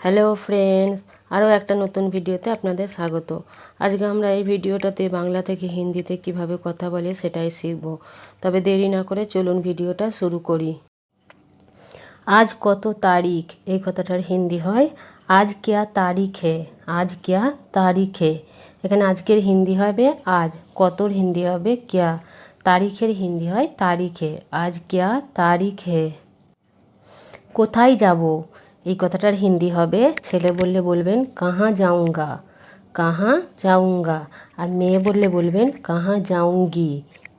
Hello friends, আরও একটা নতুন ভিডিওতে আপনাদের স্বাগত। আজকে আমরা এই ভিডিওটাতে বাংলা থেকে হিন্দিতে কিভাবে কথা বলে সেটাই শিখব। তবে দেরি না করে চলুন ভিডিওটা শুরু করি। আজ কত তারিখ, এই কথাটার হিন্দি হয় আজ ক্যা তারিখ হে। আজ ক্যা তারিখ হে, এখানে আজকের হিন্দি হবে আজ, কতর হিন্দি হবে ক্যা, তারিখের হিন্দি হয় তারিখে। আজ ক্যা তারিখ হে। কোথায় যাব, এই কথাটার হিন্দি হবে, ছেলে বললে বলবেন কাহা যাউঙ্গা, কাহা যাউঙ্গা। আর মেয়ে বললে বলবেন কাহা যাউঙ্গি,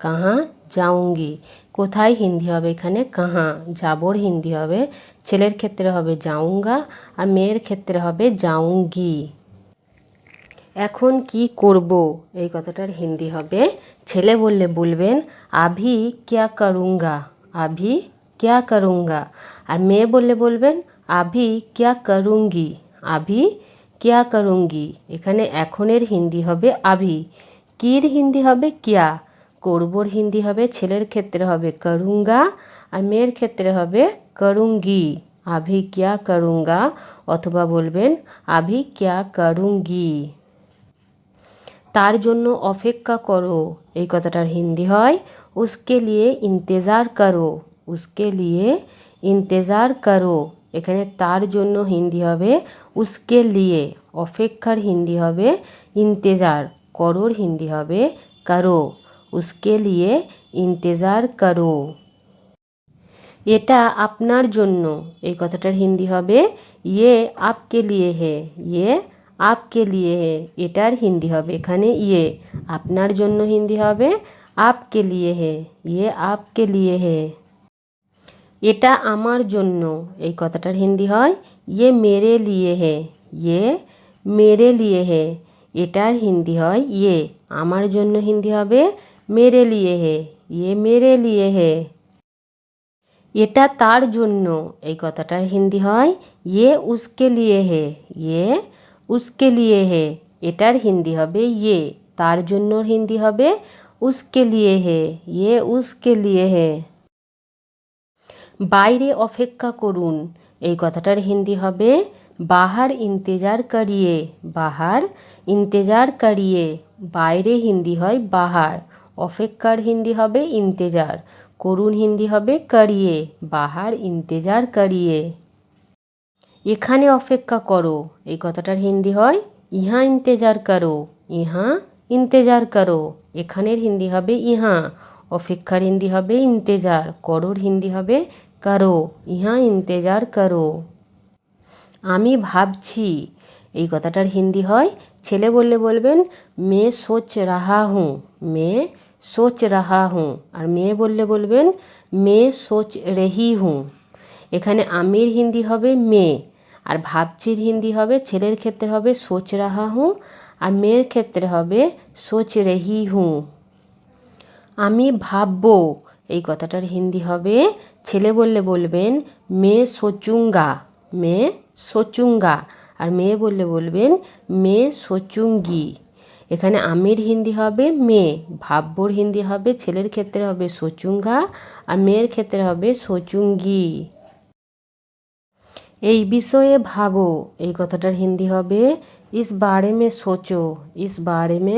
কাহা যাউঙ্গি। কোথায় হিন্দি হবে এখানে কাহা, যাবর হিন্দি হবে, ছেলের ক্ষেত্রে হবে যাউঙ্গা আর মেয়ের ক্ষেত্রে হবে যাউঙ্গি। এখন কি করব, এই কথাটার হিন্দি হবে, ছেলে বললে বলবেন আভি ক্যা করুঙ্গা, আভি ক্যা করুঙ্গা। আর মেয়ে বললে বলবেন আভি ক্যা করুঙ্গি, আভি ক্যা করুঙ্গি। এখানে এখনের হিন্দি হবে আভি, কির হিন্দি হবে ক্যা, করবোর হিন্দি হবে, ছেলের ক্ষেত্রে হবে করুঙ্গা আর মেয়ের ক্ষেত্রে হবে করুঙ্গি। আভি ক্যা করুঙ্গা অথবা বলবেন আভি ক্যা করুঙ্গি। তার জন্য অপেক্ষা করো, এই কথাটার হিন্দি হয় উসকে লিয়ে ইন্তেজার করো, উসকে লিয়ে ইন্তেজার করো। এখানে তার জন্য হিন্দি হবে উসকে লিয়ে, অপেক্ষার হিন্দি হবে ইন্তেজার, করোর হিন্দি হবে করো, উসকে লিয়ে ইন্তেজার করো। এটা আপনার জন্য, এই কথাটার হিন্দি হবে ইয়ে আপকে লিয়ে হে, ইয়ে আপকে লিয়ে হে। এটার হিন্দি হবে এখানে ইয়ে, আপনার জন্য হিন্দি হবে আপকে লিয়ে হে, ইয়ে আপকে লিয়ে হে। এটা আমার জন্য, এই কথাটার হিন্দি হয় ইয়ে মেরে লিয়ে হে, ইয়ে মেরে লিয়ে হে। এটার হিন্দি হয় ইয়ে, আমার জন্য হিন্দি হবে মেরে লিয়ে হে, ইয়ে মেরে লিয়ে হে। এটা তার জন্য, এই কথাটার হিন্দি হয় ইয়ে উসকে লিয়ে হে, ইয়ে উসকে লিয়ে হে। এটার হিন্দি হবে ইয়ে, তার জন্য হিন্দি হবে উসকে লিয়ে হে, ইয়ে উসকে লিয়ে হে। বাইরে অপেক্ষা করুন, এই কথাটার হিন্দি হবে বাহার ইন্তেজার করিয়ে, বাহার ইন্তেজার করিয়ে। বাইরে হিন্দি হয় বাহার, অপেক্ষার হিন্দি হবে ইন্তেজার, করুন হিন্দি হবে করিয়ে, বাহার ইন্তেজার করিয়ে। এখানে অপেক্ষা করো, এই কথাটার হিন্দি হয় ইহা ইন্তেজার করো, ইহা ইন্তেজার করো। এখানের হিন্দি হবে ইহা, অপেক্ষার হিন্দি হবে ইন্তেজার, করোর হিন্দি হবে করো, ইহা ইন্তেজার করো। আমি ভাবছি, এই কথাটার হিন্দি হয়, ছেলে বললে বলবেন মে সোচ রাহা হুঁ, মে সোচ রাহা হুঁ। আর মেয়ে বললে বলবেন মে সোচ রেহি হুঁ। এখানে আমির হিন্দি হবে মে, আর ভাবছির হিন্দি হবে, ছেলের ক্ষেত্রে হবে সোচ রাহা হুঁ আর মেয়ের ক্ষেত্রে হবে সোচ রেহি হুঁ। আমি ভাববো, এই কথাটার হিন্দি হবে, ছেলে বললে বলবেন মে সোচুঙ্গা, মে সোচুঙ্গা। আর মেয়ে বললে বলবেন মে সোচুঙ্গি। এখানে আমির হিন্দি হবে মে, ভাববোর হিন্দি হবে, ছেলের ক্ষেত্রে হবে সোচুঙ্গা আর মেয়ের ক্ষেত্রে হবে সোচুঙ্গি। এই বিষয়ে ভাবো, এই কথাটার হিন্দি হবে ইস বারে মে সোচো, ইস বারে মে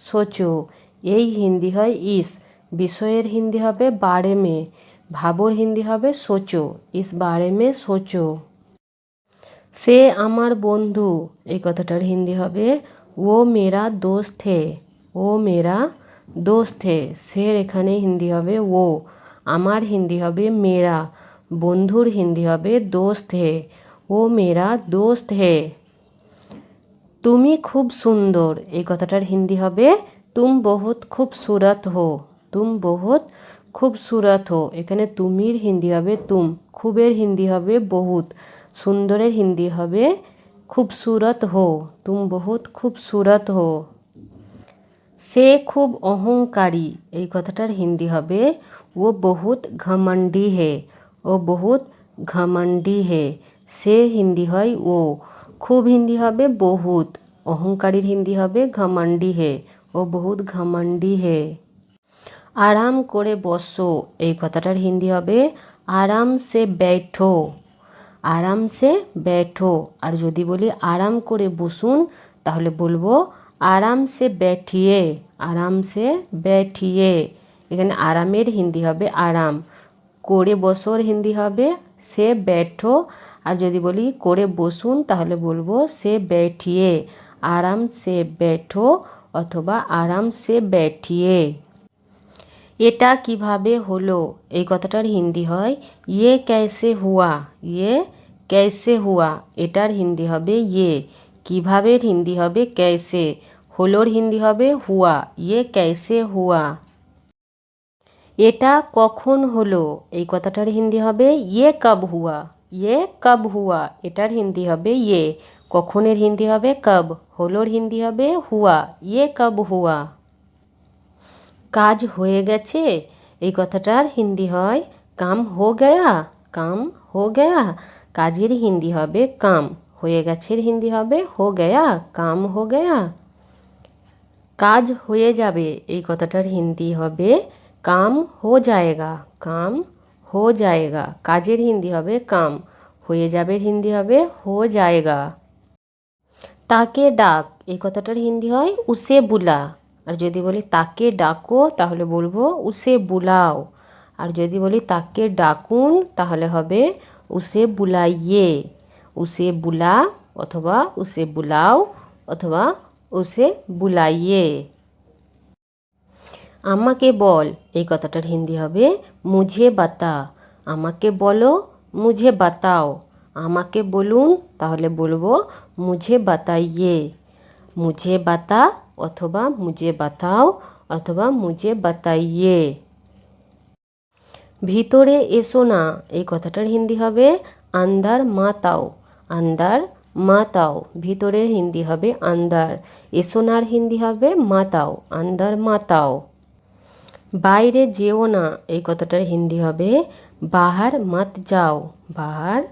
সোচো। এই হিন্দি হয় ইস, বিষয়ের হিন্দি হবে বারে মে, ভাবোর হিন্দি হবে সোচো, ইস বারে মে সোচো। সে আমার বন্ধু, এই কথাটার হিন্দি হবে ও মেরা দোস্ত হে, ও মেরা দোস্ত হে। সের এখানে হিন্দি হবে ও, আমার হিন্দি হবে মেরা, বন্ধুর হিন্দি হবে দোস্ত হে, ও মেরা দোস্ত হে। তুমি খুব সুন্দর, এই কথাটার হিন্দি হবে তুম বহুত খুবসুরত হো, তুম বহুত খুবসুরত হো। এখানে তুমির হিন্দি হবে তুম, খুবের হিন্দি হবে বহুত, সুন্দরের হিন্দি হবে খুবসুরত হো, তুম বহুত খুবসুরত হো। সে খুব অহংকারী, এই কথাটার হিন্দি হবে ও বহুত ঘমন্ডি হে, ও বহুত ঘমন্ডি হে। সে হিন্দি হয় ও, খুব হিন্দি হবে বহুত, অহংকারীর হিন্দি হবে ঘমন্ডি হে, ও বহুত ঘমন্ডি হে। আরাম করে বসো, এই কথাটার হিন্দি হবে আরাম সে बैठो, আরাম সে बैठो। আর যদি বলি আরাম করে বসুন তাহলে বলবো আরাম সে बैठिए। আরাম সে बैठिए। এখানে আরামের হিন্দি হবে আরাম, করে বসোর হিন্দি হবে সে बैठो। আর যদি বলি করে বসুন তাহলে বলবো সে बैठिए। আরাম সে बैठो অথবা আরাম সে बैठिए। এটা কিভাবে হলো এই কথাটার হিন্দি হয় ইয়ে कैसे हुआ। ইয়ে कैसे हुआ এটার হিন্দি হবে ইয়ে, কিভাবের হিন্দি হবে कैसे, হলোর হিন্দি হবে হুয়া। ইয়ে कैसे हुआ। এটা কখন হলো এই কথাটার হিন্দি হবে ইয়ে কব হুয়া। ইয়ে কব হুয়া এটার হিন্দি হবে ইয়ে, কখনের হিন্দি হবে কব, হলোর হিন্দি হবে হুয়া। ইয়ে কব হুয়া। কাজ হয়ে গেছে এই কথাটার হিন্দি হয় কাম হো গয়া। কাম হো গয়া কাজের হিন্দি হবে কাম, হয়ে গেছের হিন্দি হবে হো গয়া, কাম হো গয়া। কাজ হয়ে যাবে এই কথাটার হিন্দি হবে কাম হো জায়েগা। কাম হো জায়েগা কাজের হিন্দি হবে কাম, হয়ে যাবে হিন্দি হবে হো জায়েগা। তাকে ডাক এই কথাটার হিন্দি হয় উসে বুলা। আর যদি বলি তাকে ডাকো তাহলে বলবো উসে বুলাও। আর যদি বলি তাকে ডাকুন তাহলে হবে উসে বুলাইয়ে। উসে বুলা অথবা উসে বুলাও অথবা উসে বুলাইয়ে। আমাকে বল এই কথাটার হিন্দি হবে মুঝে বাতা। আমাকে বলো মুঝে বাতাও। আমাকে বলুন তাহলে বলবো মুঝে বাতাইয়ে। মুঝে বাতা অথবা মুঝে বাতাও অথবা মুঝে বাতাইয়ে। ভিতরে এসো না এই কথাটার হিন্দি হবে আন্দার মাতাও। আন্দার মাতাও ভিতরের হিন্দি হবে আন্দার, এসো নার হিন্দি হবে মাতাও। আন্দার মাতাও। বাইরে যেও না এই কথাটার হিন্দি হবে বাহার মত যাও। বাহার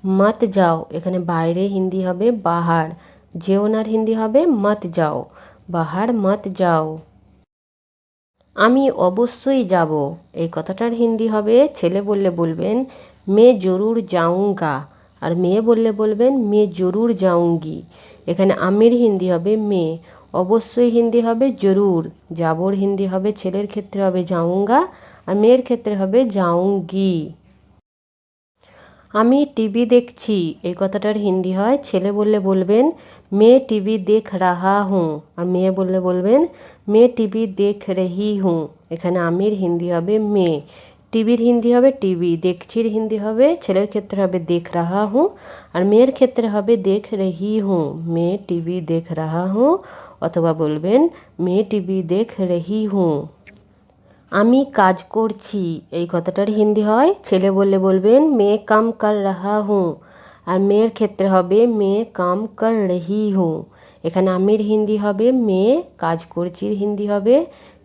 মত যাও এখানে বাইরে হিন্দি হবে বাহার, যেও নার হিন্দি হবে মত যাও। বাহার মত যাও। আমি অবশ্যই যাব এই কথাটার হিন্দি হবে ছেলে বললে বলবেন মে জরুর যাউঙ্গা, আর মেয়ে বললে বলবেন মে জরুর যাউঙ্গি। এখানে আমির হিন্দি হবে মে, অবশ্যই হিন্দি হবে জরুর, যাবর হিন্দি হবে ছেলের ক্ষেত্রে হবে যাউঙ্গা আর মেয়ের ক্ষেত্রে হবে যাউঙ্গি। আমি টিভি দেখছি এই কথাটার হিন্দি হয় ছেলে বললে বলবেন মে টিভি দেখ রাহা হুঁ, আর মেয়ে বললে বলবেন মে টিভি দেখ রহি হুঁ। এখানে আমির হিন্দি হবে মে, টিভির হিন্দি হবে টিভি, দেখছির হিন্দি হবে ছেলের ক্ষেত্রে হবে দেখ রাহা হুঁ আর মেয়ের ক্ষেত্রে হবে দেখ রহি হুঁ। মে টিভি দেখ রাহা হুঁ অথবা বলবেন মে টিভি দেখ রহি হুঁ। আমি কাজ করছি এই কথাটার হিন্দি হয় ছেলে বললে বলবেন মে কাম কর রাহা হুঁ আর মেয়ের ক্ষেত্রে হবে মে কাম কর রহি হুঁ। এখানে আমির হিন্দি হবে মে, কাজ করছির হিন্দি হবে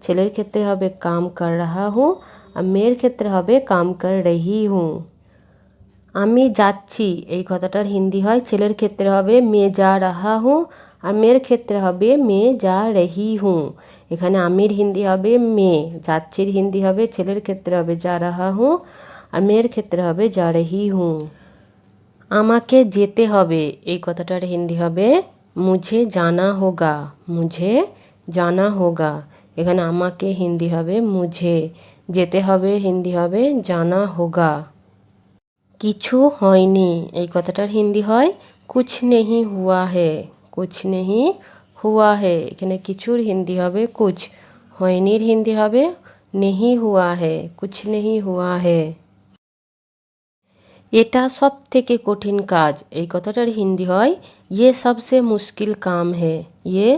ছেলের ক্ষেত্রে হবে কাম কর রাহা হুঁ আর মেয়ের ক্ষেত্রে হবে কাম কর রহি হুঁ। আমি যাচ্ছি এই কথাটার হিন্দি হয় ছেলের ক্ষেত্রে হবে মে যা রাহা হুঁ আর মেয়ের ক্ষেত্রে হবে মে যা রহি হুঁ। এখানে আমির হিন্দি হবে মে, যাচ্ছির হিন্দি হবে ছেলের ক্ষেত্রে হবে যা রাহা হুঁ আর মেয়ের ক্ষেত্রে হবে যা রহি হুঁ। আমাকে যেতে হবে এই কথাটার হিন্দি হবে মুঝে জানা হোগা। মুঝে জানা হোগা এখানে আমাকে হিন্দি হবে মুঝে, যেতে হবে হিন্দি হবে জানা হোগা। কিছু হয়নি এই কথাটার হিন্দি হয় কুছ নেহি হুয়া হে। কুছ নেহি হুয়া হে এখানে কিছুর হিন্দি হবে কুছ, হয়নির হিন্দি হবে নেহি হুয়া হে, কুছ নেহি হুয়া হে। এটা সব থেকে কঠিন কাজ এই কথাটার হিন্দি হয় ইয়ে সবসে মুশকিল কাম হে। ইয়ে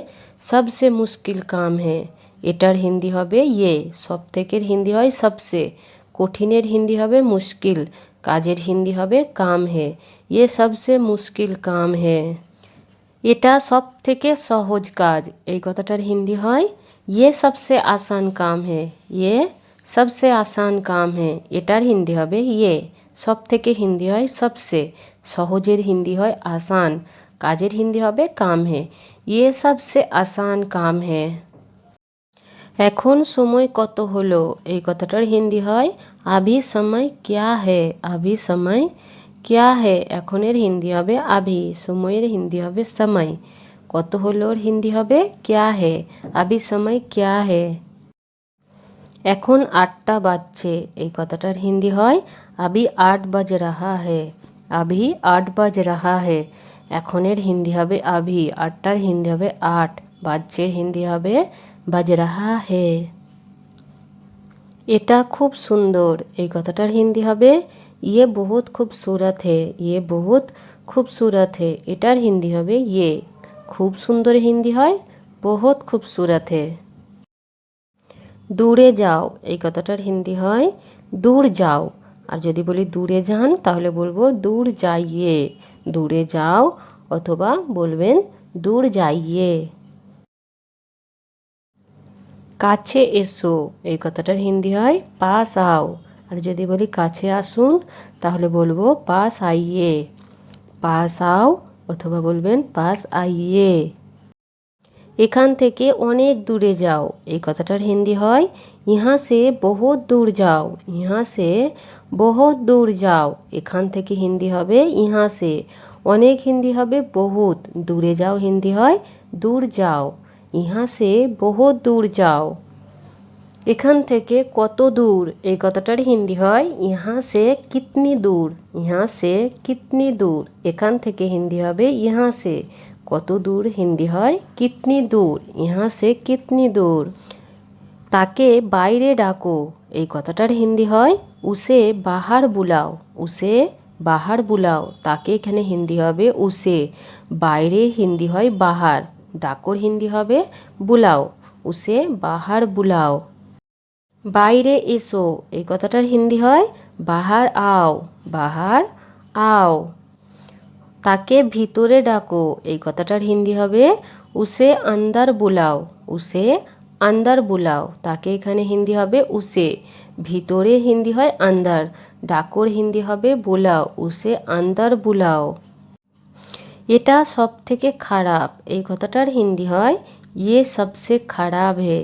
সবসে মুশকিল কাম হে এটার হিন্দি হবে ইয়ে, সব থেকের হিন্দি হয় সবসে, কঠিনের হিন্দি হবে মুশকিল, কাজের হিন্দি হবে কাম হে। ইয়ে সবসে মুশকিল কাম হে। এটা সব থেকে সহজ কাজ এই কথাটার হিন্দি হয় ইয়ে সবসে আসান কাম হে। ইয়ে সবসে আসান কাম হে এটার হিন্দি হবে ইয়ে, সব থেকে হিন্দি হয় সবসে, সহজের হিন্দি হয় আসান, কাজের হিন্দি হবে কাম হে। ইয়ে সবসে আসান কাম হে। এখন সময় কত হলো এই কথাটার হিন্দি হয় আভি সময় ক্যা হে। আভি সময় क्या है এখনের হিন্দি হবে আভি, সময়ের হিন্দি হবে সময়। কত হলোর হিন্দি হবে क्या है, আভি সময় क्या है। এখন 8টা বাজছে, এই কথাটার হিন্দি হয় আভি 8 বাজ রাহা है, আভি 8 বাজ রাহা है। এখনের হিন্দি হবে আভি, 8টার হিন্দি হবে 8, বাজছের হিন্দি হবে বাজ রাহা है। এটা খুব সুন্দর, এই কথাটার হিন্দি হবে ইয়ে বহুত খুবসুরত হে, ইয়ে বহুত খুবসুরত হে। এটার হিন্দি হবে ইয়ে। খুব সুন্দর হিন্দি হয় বহুত খুবসুরত হে। দূরে যাও, এই কথাটার হিন্দি হয় দূর যাও। আর যদি বলি দূরে যান তাহলে বলবো দূর যাইয়ে, দূরে যাও অথবা বলবেন দূর যাইয়ে। কাছে এসো, এই কথাটার হিন্দি হয় পাস আও। আর যদি বলি কাছে আসুন তাহলে বলবো পাস আইয়ে, পাস আও অথবা বলবেন পাস আইয়ে। এখান থেকে অনেক দূরে যাও, এই কথাটার হিন্দি হয় ইহা সে বহুত দূর যাও, ইহা সে বহুত দূর যাও। এখান থেকে হিন্দি হবে ইহা সে, অনেক হিন্দি হবে বহুত, দূরে যাও হিন্দি হয় দূর যাও। ইহা সে বহুত দূর যাও। এখান থেকে কত দূর, এই কথাটার হিন্দি হয় ইহা সে কিতনি দূর, ইহা সে কিতনি দূর। এখান থেকে হিন্দি হবে ইহা সে, কত দূর হিন্দি হয় কিতনি দূর, ইহা সে কিতনি দূর। তাকে বাইরে ডাকো, এই কথাটার হিন্দি হয় উসে বাহার বুলাও, উসে বাহার বুলাও। তাকে এখানে হিন্দি হবে উসে, বাইরে হিন্দি হয় বাহার, ডাকোর হিন্দি হবে বুলাও, উসে বাহার বুলাও। বাইরে এসো, এই কথাটার হিন্দি হয় বাহার আও, বাহার আও। তাকে ভিতরে ডাকো, এই কথাটার হিন্দি হবে উসে আন্দার বুলাও, উসে আন্দার বুলাও। তাকে এখানে হিন্দি হবে উসে, ভিতরে হিন্দি হয় আন্দার, ডাকোর হিন্দি হবে বুলাও, উসে আন্দার বুলাও। এটা সব থেকে খারাপ, এই কথাটার হিন্দি হয় ইয়ে সবসে খারাপ হে,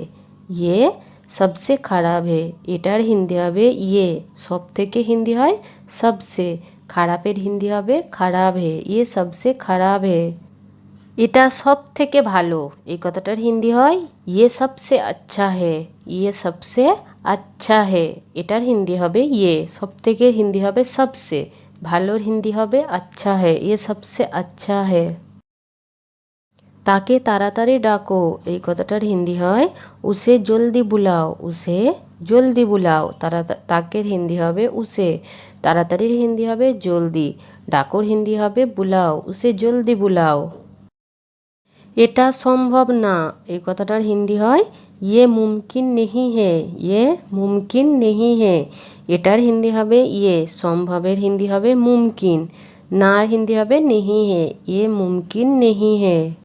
ইয়ে সবসে খারাপ হে। এটার হিন্দি হবে ইয়ে, সব থেকে হিন্দি হয় সবসে, খারাপের হিন্দি হবে খারাপ হে, ইয়ে সবসে খারাপ হে। এটা সব থেকে ভালো, এই কথাটার হিন্দি হয় ইয়ে সবসে আচ্ছা হে, ইয়ে সবসে আচ্ছা হে। এটার হিন্দি হবে ইয়ে, সব থেকে হিন্দি হবে সবসে, ভালোর হিন্দি হবে আচ্ছা হে, ইয়ে সবসে আচ্ছা হে। তাকে তাড়াতাড়ি ডাকো, এই কথাটার হিন্দি হয় উসে জলদি বুলাও, উসে জলদি বুলাও। তাকে হিন্দি হবে উসে, তাড়াতাড়ির হিন্দি হবে জলদি, ডাকোর হিন্দি হবে বুলাও, উসে জলদি বুলাও। এটা সম্ভব না, এই কথাটার হিন্দি হয় ইয়ে মুমকিন নেহি হে, ইয়ে মুমকিন নেহি হে। এটার হিন্দি হবে ইয়ে, সম্ভবের হিন্দি হবে মুমকিন, নার হিন্দি হবে নেহি হে, ইয়ে মুমকিন নেহি হে।